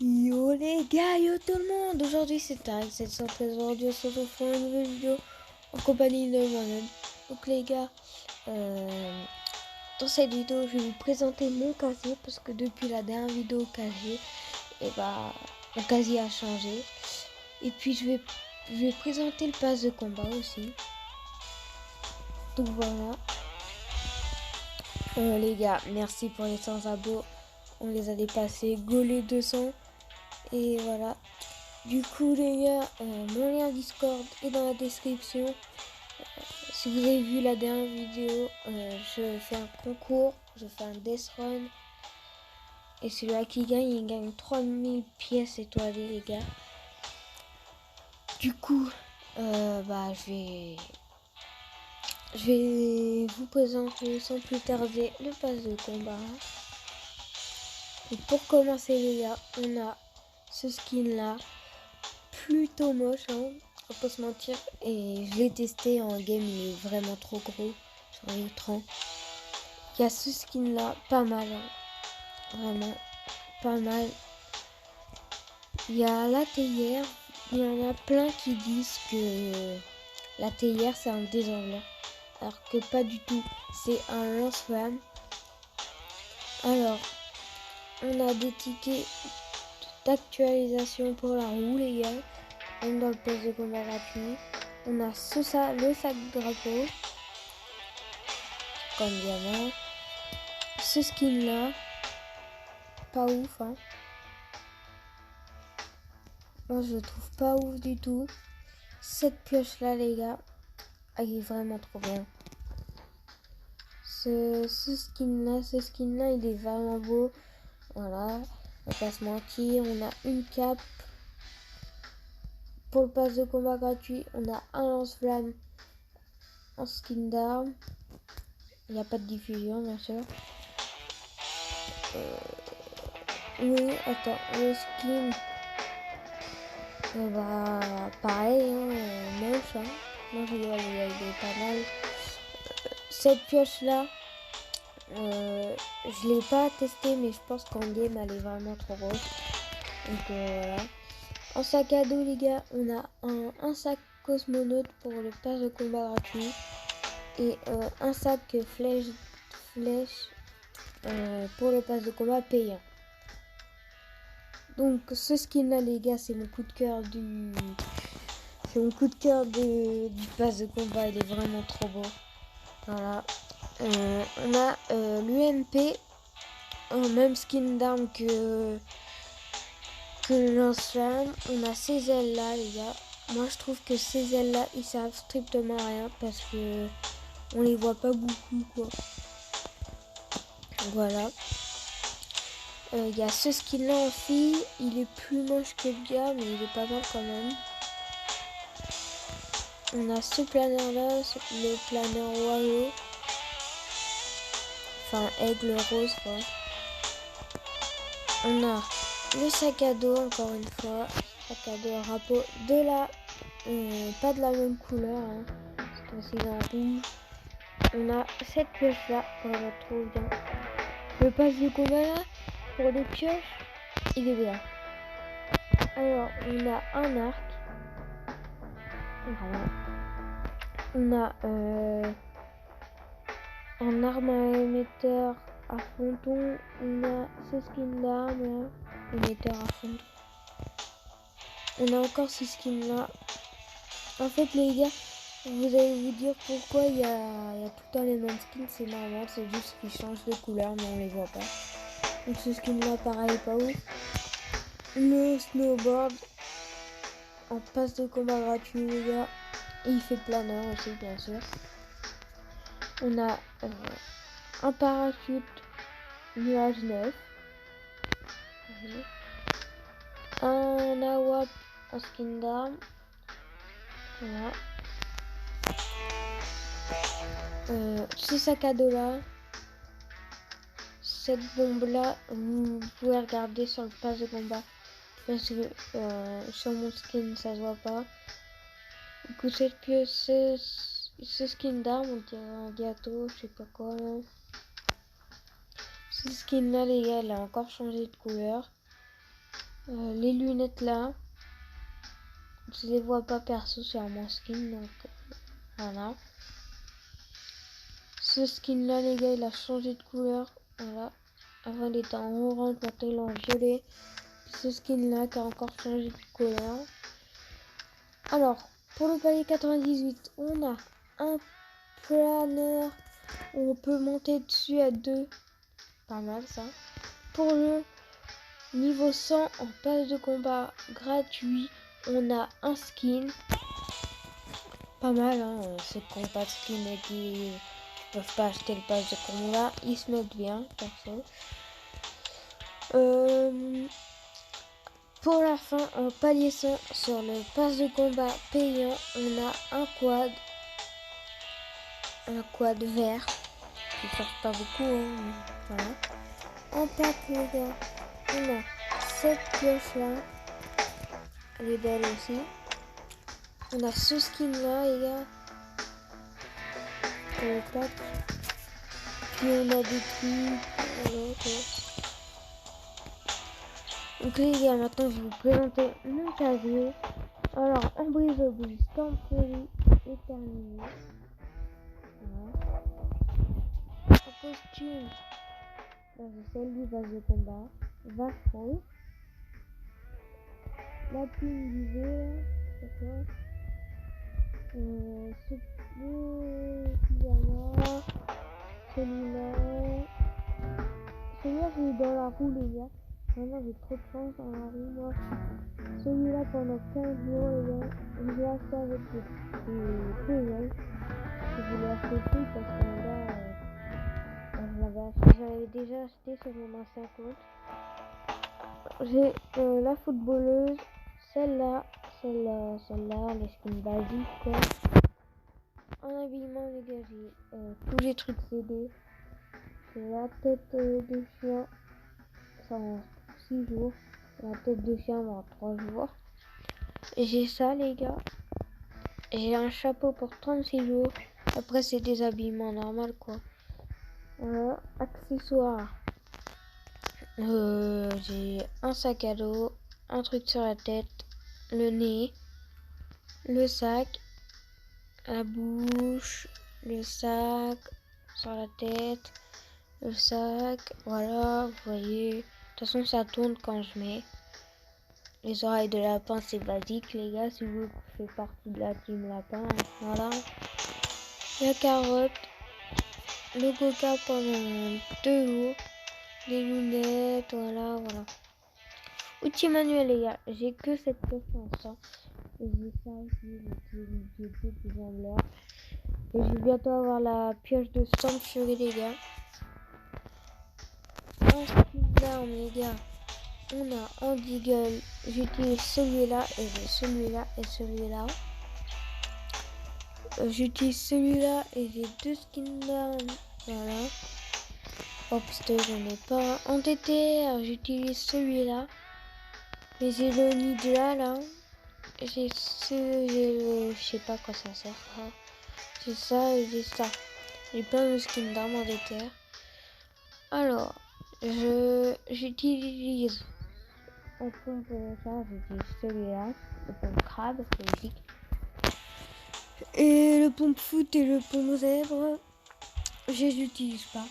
Yo les gars, yo tout le monde. Aujourd'hui c'est Tarek 713. Aujourd'hui on se retrouve pour une nouvelle vidéo en compagnie de moi-même. Donc les gars, dans cette vidéo je vais vous présenter mon casier parce que depuis la dernière vidéo casier, mon casier a changé. Et puis je vais présenter le pass de combat aussi. Donc voilà. Les gars, merci pour les 100 abos. On les a dépassés. Go les 200. Et voilà. Du coup les gars, mon lien Discord est dans la description. Si vous avez vu la dernière vidéo, je fais un concours, je fais un death run. Et celui-là qui gagne, il gagne 3000 pièces étoilées les gars. Du coup, je vais vous présenter sans plus tarder le pass de combat. Et pour commencer les gars, on a ce skin là. Plutôt moche, hein, faut pas se mentir. Et je l'ai testé en game, il est vraiment trop gros sur l'écran. Il y a ce skin là, pas mal, hein, vraiment pas mal. Il y a la théière, il y en a plein qui disent que la théière c'est un désenveleur, alors que pas du tout, c'est un lance-flamme. Alors, on a des tickets d'actualisation pour la roue les gars. Même dans le poste de combat gratuit. On a le sac drapeau. Comme diamant. Ce skin là. Pas ouf hein. Moi je le trouve pas ouf du tout. Cette pioche là les gars. Elle est vraiment trop bien. Ce skin là il est vraiment beau. Voilà. On va pas se mentir. On a une cape. Pour le pass de combat gratuit, on a un lance-flamme en skin d'arme. Il n'y a pas de diffusion, bien sûr. Oui, attends, le skin. Pareil, hein, moche. Hein. Moi, je rigole, il est pas mal. Cette pioche-là, je l'ai pas testée, mais je pense qu'en game, elle est vraiment trop grosse. Donc voilà. En sac à dos les gars, on a un sac cosmonaute pour le pass de combat gratuit et un sac flèche pour le pass de combat payant. Donc ce skin là les gars, c'est mon coup de cœur du pass de combat, il est vraiment trop beau. Voilà. On a l'UMP en même skin d'arme que le lance-flamme. On a ces ailes là les gars. Moi je trouve que ces ailes là ils servent strictement à rien parce que on les voit pas beaucoup quoi. Voilà. Il y a ce skin là en fille, il est plus moche que le gars mais il est pas mal quand même. On a ce planeur là, le planeur oiseau. Enfin aigle rose quoi. On a le sac à dos encore une fois. Sac à dos rapport de la pas de la même couleur hein. C'est aussi en rouge. On a cette pioche là, on la trouve bien. Le pass de combat là, pour les pioches, il est bien. Alors on a un arc. Voilà. On a un arme à émetteur à fronton. On a ce skin d'arme là, émetteur à fronton. On a encore ce skin là. En fait les gars, vous allez vous dire pourquoi il y a tout le temps les mêmes skins, c'est normal, c'est juste qu'ils changent de couleur mais on les voit pas. Donc ce skin là pareil pas ouf. Le snowboard en passe de combat gratuit les gars. Et il fait planeur aussi bien sûr. On a un parachute nuage 9. Un AWAP en skin d'arme. Voilà. Ce sac à dos là. Cette bombe là, vous pouvez regarder sur le pass de combat. Parce que sur mon skin ça se voit pas. Du coup cette pièce, ce skin d'arme, on dirait un gâteau, je sais pas quoi là. Ce skin là les gars, elle a encore changé de couleur. Les lunettes là, je les vois pas perso sur mon skin, donc voilà. Ce skin là les gars, il a changé de couleur, voilà. Avant il était en orange, maintenant il est en violet. Ce skin là qui a encore changé de couleur. Alors, pour le palier 98, on a un planeur où on peut monter dessus à deux. Pas mal ça. Pour le niveau 100 en passe de combat gratuit, on a un skin. Pas mal, hein. Ceux qui n'ont pas de skin et qui ne peuvent pas acheter le pass de combat, ils se mettent bien, perso. Pour la fin, en palier 100 sur le pass de combat payant, on a un quad vert. Qui ne sort pas beaucoup, hein, mais voilà. En pack, les gars, on a cette pioche là. Elle est belle aussi. On a ce skin là, les gars. Le pack. Puis on a des trucs. Voilà, quoi. Donc les gars, maintenant je vais vous présenter mon casier. Alors, en brise au brise, Stormfury est terminé. Voilà. En costume, c'est celle du base de combat. Vafro. La plume du jeu, c'est quoi? Ce pyjama. Celui-là. Celui-là, j'ai eu dans la roue, les gars. Vraiment, j'ai trop de chance dans la roue, moi. Celui-là, pendant 15 jours, les gars, je l'ai acheté avec des PL. Je voulais acheter plus parce que là, j'avais déjà acheté sur mon ancien compte. J'ai la footballeuse, celle-là, les skins basiques, quoi. En habillement, les gars, j'ai tous les trucs CD. J'ai la tête de chien, ça en 6 jours. La tête de chien en 3 jours. Et j'ai ça, les gars. J'ai un chapeau pour 36 jours. Après, c'est des habillements normaux, quoi. Voilà, accessoires. J'ai un sac à dos, un truc sur la tête, le nez, le sac, la bouche, le sac sur la tête, le sac. Voilà, vous voyez. De toute façon, ça tourne quand je mets. Les oreilles de lapin, c'est basique, les gars, si vous faites partie de la team lapin. Voilà. La carotte, le coca pendant 2 jours, les lunettes, voilà. Outil manuel, les gars, j'ai que cette pièce en ça. Et j'ai ça aussi, j'ai deux qui en l'air. Et je vais bientôt avoir la pioche de Stormfury, les gars. En skin d'armes, les gars. On a un Deagle, j'utilise celui-là et j'ai celui-là et celui-là. J'utilise celui-là et j'ai 2 skins d'armes. Voilà. Oh putain, j'en ai pas. En TTR, j'utilise celui-là. Et j'ai le Nidla là. J'ai le... Je sais pas quoi ça sert. Hein. J'ai ça et j'ai ça. J'ai plein de skins d'armes en TTR. Alors, j'utilise... En pompe ça, j'utilise celui-là. Le pompe crabe, c'est logique. Et le pompe foot et le pompe zèbre, je les utilise pas.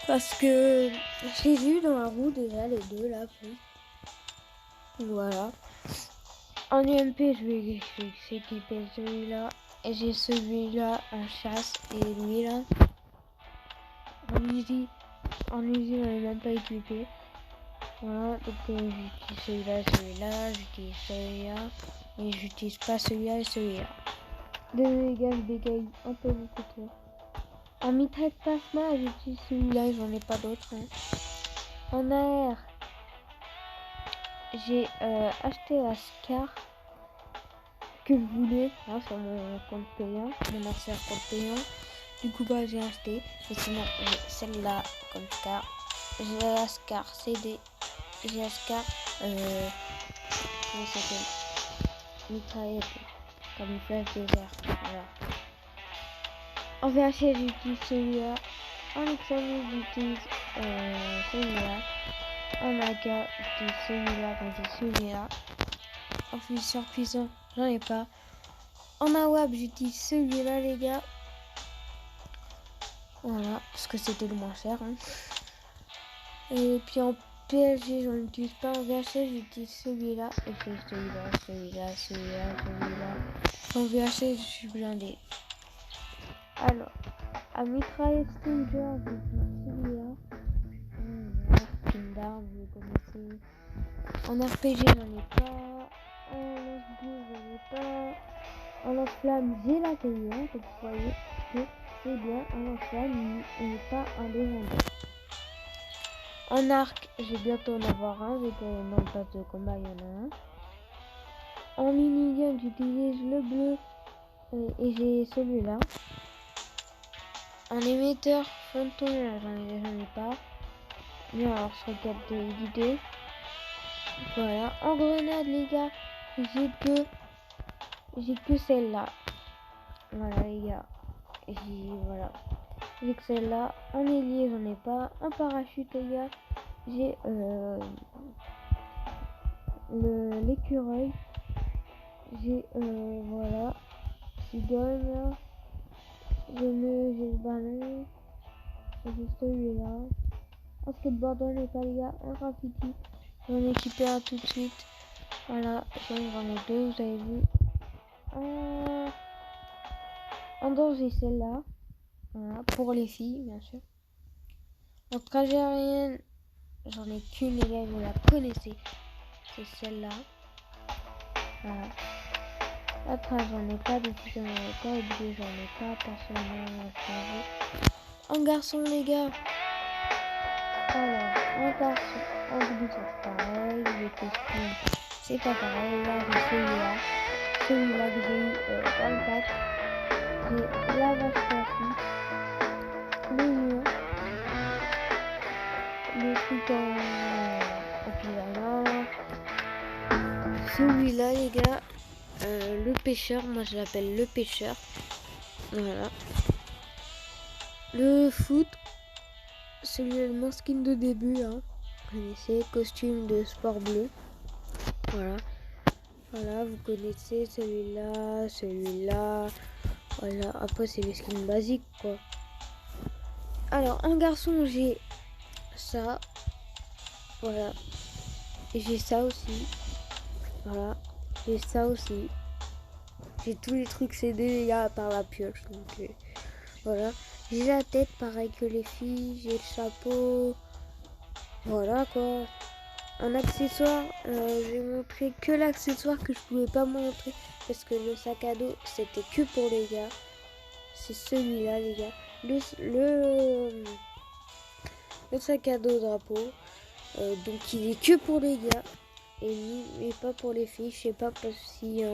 Parce que je les ai eu dans la roue déjà, les deux là. Voilà. En UMP, je vais s'équiper celui-là. Et j'ai celui-là en chasse et lui là. En usine, on n'est même pas équipé. Voilà, donc j'utilise celui-là, j'utilise celui-là. Et j'utilise pas celui-là et celui-là. Désolé les gars, je bégaye un peu beaucoup trop. En mitraille plasma, j'utilise celui-là, j'en ai pas d'autres. Hein. En AR, j'ai acheté la Scar que je voulais hein, sur mon compte payant, mon ancien compte payant. Du coup, bah, j'ai acheté. Et sinon, j'ai celle-là comme Scar. J'ai la Scar CD. J'ai la Scar. Comment ça s'appelle? Mitraillette. Camouflage désert. Voilà. En VHS, j'utilise celui-là. En examen, j'utilise celui-là. En AK, j'utilise celui-là quand j'ai celui-là. En fusil puissant, j'en ai pas. En AWAP, j'utilise celui-là, les gars. Voilà, parce que c'était le moins cher. Hein. Et puis en PSG, j'en utilise pas. En VHS, j'utilise celui-là. Et puis celui-là. En VHS, je suis blindé. Alors, à mitrailleuse Stinger, j'utilise celui-là. Skin d'armes, vous connaissez. En RPG, j'en ai pas. En lance-bleu, j'en ai pas. En lance-flamme, j'ai la TI1, comme vous voyez. C'est bien, en lance-flamme, il n'est pas un légendaire. En arc, j'ai bientôt en avoir un, vu que dans le pass de combat, il y en a un. En minigun, j'utilise le bleu et j'ai celui-là. En émetteur, fantôme, j'en ai pas. Mais alors, sur carte d'idée. Voilà. En grenade, les gars, j'ai que celle-là. Voilà, les gars. Voilà. J'ai que celle-là. En ailier, j'en ai pas. En parachute, les gars, j'ai l'écureuil. J'ai voilà. Cigogne. J'ai le ballon. J'ai celui-là. En skateboard, j'en ai pas, les gars. En graffiti, j'en ai équipé un tout de suite. Voilà. J'en ai deux, vous avez vu. En danger, celle-là. Voilà. Pour les filles, bien sûr. En trajet aérienne, j'en ai qu'une, les gars, vous la connaissez. C'est celle-là. Voilà. Après, j'en ai pas, depuis j'en ai pas, oublié, j'en ai pas, personnellement, en garçon, les gars. Alors, en garçon, en bleu, c'est pareil, les costumes, c'est pas pareil. Là, j'ai celui-là. Celui-là que j'ai eu dans le pack. J'ai la vache classique, le mur, le truc en pyjama. Celui-là, les gars, le pêcheur, moi je l'appelle le pêcheur. Voilà. Le foot, celui-là, mon skin de début, hein. Vous connaissez, costume de sport bleu. Voilà. Voilà, vous connaissez celui-là, celui-là. Voilà, après c'est les skins basiques, quoi. Alors, en garçon, j'ai ça. Voilà. Et j'ai ça aussi. Voilà. J'ai ça aussi. J'ai tous les trucs CD, les gars, à part la pioche. Donc, voilà. J'ai la tête, pareil que les filles. J'ai le chapeau. Voilà, quoi. En accessoire, j'ai montré que l'accessoire que je pouvais pas montrer. Parce que le sac à dos, c'était que pour les gars. C'est celui-là, les gars. Le sac à dos drapeau. Donc, il est que pour les gars. Et pas pour les filles. Je sais pas si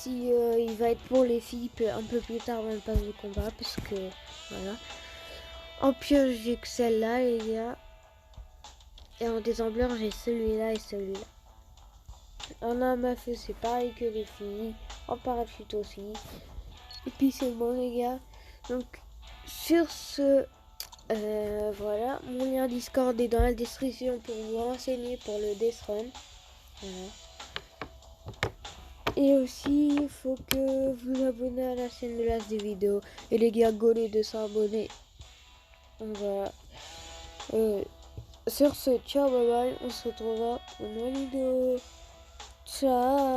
il va être pour les filles un peu plus tard dans le pass de combat, parce que voilà. En pioche, j'ai que celle-là, les gars. Et en désembleur, j'ai celui-là et celui-là. En arme à feu, c'est pareil que les filles. En parachute aussi. Et puis c'est bon, les gars. Donc sur ce, voilà, mon lien Discord est dans la description pour vous renseigner pour le Death Run. Voilà. Et aussi, il faut que vous abonnez à la chaîne de l'As des vidéos. Et les gars, go les 200 abonnés. Voilà. Sur ce, ciao, bye bye. On se retrouvera pour une nouvelle vidéo. Ciao.